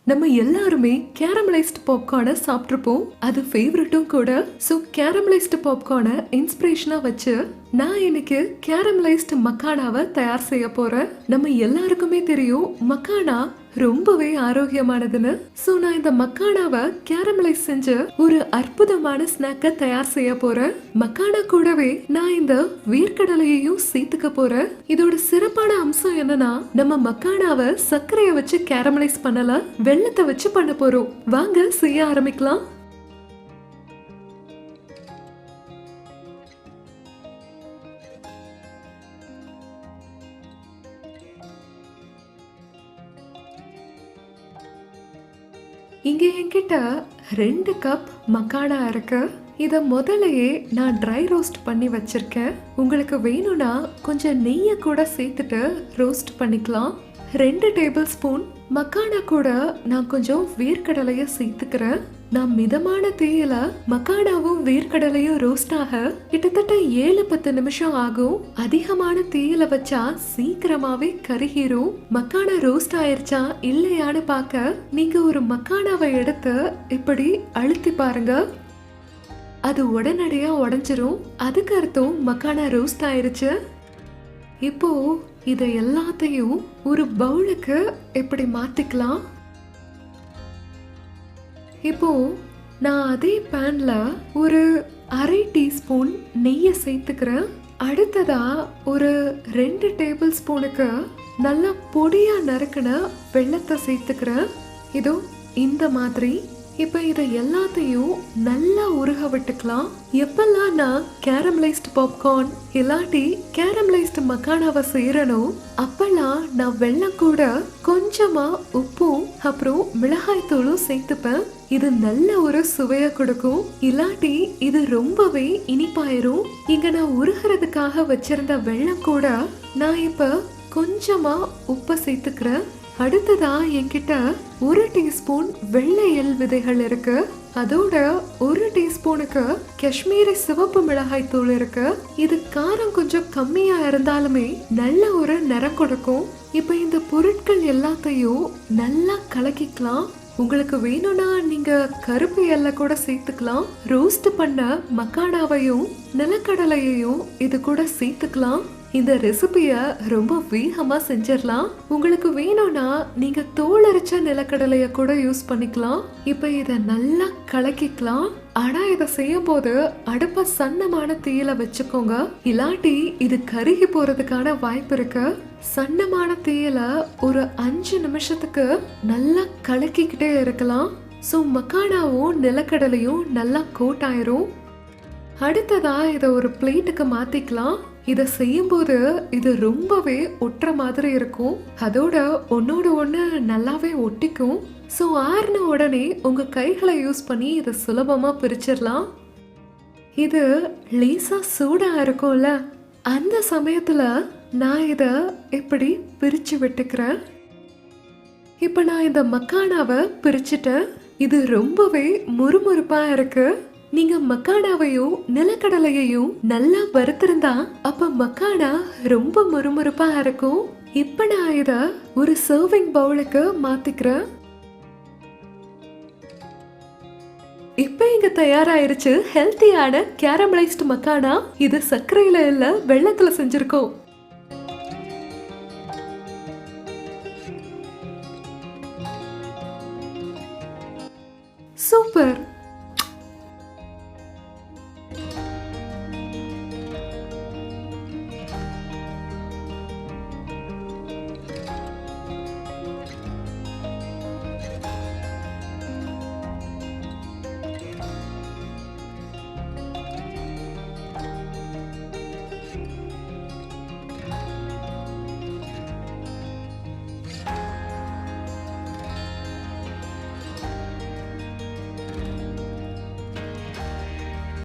நம்ம எல்லாருமே கேரமலைஸ்ட் பாப்கார்னை சாப்பிட்ருப்போம். அது ஃபேவரட்டும் கூட. ஸோ கேரமலைஸ்ட் பாப்கார்னை இன்ஸ்பிரேஷனா வச்சு நான் இன்னைக்கு கேரமலைஸ்ட் மக்கானாவை தயார் செய்ய போறேன். நம்ம எல்லாருக்குமே தெரியும் மக்கானா ரொம்பவே ஆரோக்கியமானதுன்னு. ஸோ நான் இந்த மக்கானாவை கேரமலைஸ் செஞ்சு ஒரு அற்புதமான ஸ்நாக்கை தயார் செய்ய போறேன். மக்கானா கூடவே நான் இந்த வேர்க்கடலையையும் சேர்த்துக்க போறேன். இதோட சிறப்பான அம்சம் என்னன்னா, நம்ம மக்கானாவை சர்க்கரையை வச்சு கேரமலைஸ் பண்ணல, வெள்ளத்தை வச்சு பண்ண போறோம். வாங்க செய்ய ஆரம்பிக்கலாம். இங்கே என்கிட்ட 2 கப் மக்கானா இருக்கு. இதை முதலையே நான் ட்ரை ரோஸ்ட் பண்ணி வச்சிருக்கேன். உங்களுக்கு வேணும்னா கொஞ்சம் நெய்யை கூட சேர்த்துட்டு ரோஸ்ட் பண்ணிக்கலாம். 2 டேபிள் ஸ்பூன் மக்கானா கூட நான் கொஞ்சம் வேர்க்கடலையை சேர்த்துக்கிறேன். நான் மிதமான தீயில மக்கானாவும் வேர்க்கடலையும் ரோஸ்ட் ஆக கிட்டத்தட்ட 7-10 நிமிஷம் ஆகும். அதிகமான தீயில வச்சா சீக்கிரமாவே கருகிரும். மக்கானா ரோஸ்ட் ஆயிருச்சா இல்லையான்னு பார்க்க நீங்க ஒரு மக்கானாவை எடுத்து இப்படி அழுத்தி பாருங்க. அது உடனடியா உடைஞ்சிரும். அதுக்கு அர்த்தம் மக்கானா ரோஸ்ட் ஆயிருச்சு. இப்போ இதை எல்லாத்தையும் ஒரு பவுலுக்கு இப்படி மாத்திக்கலாம். இப்போ நான் அதே பேன்ல ஒரு 1/2 டீஸ்பூன் நெய்யை சேர்த்துக்கிறேன். அடுத்ததா ஒரு 2 டேபிள் ஸ்பூனுக்கு நல்லா பொடியா நறுக்கின வெள்ளத்தை சேர்த்துக்கிறேன். இதோ இந்த மாதிரி. இப்ப இதை எல்லாத்தையும் நல்லா உருக விட்டுக்கலாம். எப்பெல்லாம் நான் கேரமலைஸ்ட் பாப்கார்ன் இல்லாட்டி கேரமலைஸ்ட் மக்கானாவை செய்யறனோ அப்பெல்லாம் நான் வெள்ளம் கூட கொஞ்சமா உப்பும் அப்புறம் மிளகாய் தூளும் சேர்த்துப்பேன். இது நல்ல ஒரு சுவையை கொடுக்கும். இல்லாட்டி இது ரொம்பவே இனிப்பாயிரும். இங்க நான் உருகிறதுக்காக வச்சிருந்த வெள்ளம் கூட நான் இப்ப கொஞ்சமா உப்பை சேர்த்துக்கிறேன். அடுத்ததா என்கிட்ட 1 டீஸ்பூன் வெள்ளை எள் விதைகள் இருக்கு. அதோட 1 டீஸ்பூனுக்கு காஷ்மீரி சிவப்பு மிளகாய் தூள் இருக்கு. இது காரம் கொஞ்சம் கம்மியா இருந்தாலுமே நல்ல ஒரு நிறம் கொடுக்கும். இப்ப இந்த பொருட்கள் எல்லாத்தையும் நல்லா கலக்கிக்கலாம். உங்களுக்கு வேணும்னா நீங்க கருப்பு எல்லை கூட சேர்த்துக்கலாம். ரோஸ்ட் பண்ண மக்கானாவையும் நிலக்கடலையையும் இது கூட சேர்த்துக்கலாம். இந்த ரெசிபிய ரொம்ப வேகமா செஞ்சிடலாம். உங்களுக்கு வேணும்னா நீங்க தோல் அரைச்ச நிலக்கடலைய கூட யூஸ் பண்ணிக்கலாம். இப்ப இத நல்லா கலக்கிக்கலாம். ஆனா இதை செய்யும் போது அடுப்ப சன்னமான தீயில வச்சுக்கோங்க. இல்லாட்டி இது கருகி போறதுக்கான வாய்ப்பு இருக்கு. சன்னமான தீயில ஒரு 5 நிமிஷத்துக்கு நல்லா கலக்கிக்கிட்டே இருக்கலாம். ஸோ மக்கானாவும் நிலக்கடலையும் நல்லா கோட் ஆயிரும். அடுத்ததா இதை ஒரு பிளேட்டுக்கு மாத்திக்கலாம். இதை செய்யும் போது இது ரொம்பவே ஒட்டுற மாதிரி இருக்கும். அதோட ஒன்னோட ஒன்று நல்லாவே ஒட்டிக்கும். ஸோ ஆறுன உடனே உங்க கைகளை யூஸ் பண்ணி இதை சுலபமா பிரிச்சிடலாம். இது லேசா சூடா இருக்கும்ல, அந்த சமயத்துல நான் இதை இப்படி பிரிச்சு விட்டுக்கிறேன். இப்ப நான் இந்த மக்கானாவை பிரிச்சுட்டேன். இது ரொம்பவே முறுமுறுப்பா இருக்கு. நீங்க மக்கானாவையும் நிலக்கடலையையும் நல்லா வறுத்திருந்தா அப்ப மக்கானா ரொம்ப முறுமுறுப்பா இருக்கும். இப்ப நான் இத ஒரு சர்விங் பவுலுக்கு மாத்திக்கிறேன். இப்ப இங்க தயாராயிருச்சு ஹெல்த்தியான கேரமலைஸ்ட் மக்கானா. இது சர்க்கரையில இல்ல, வெள்ளத்துல செஞ்சிருக்கோம். சூப்பர்.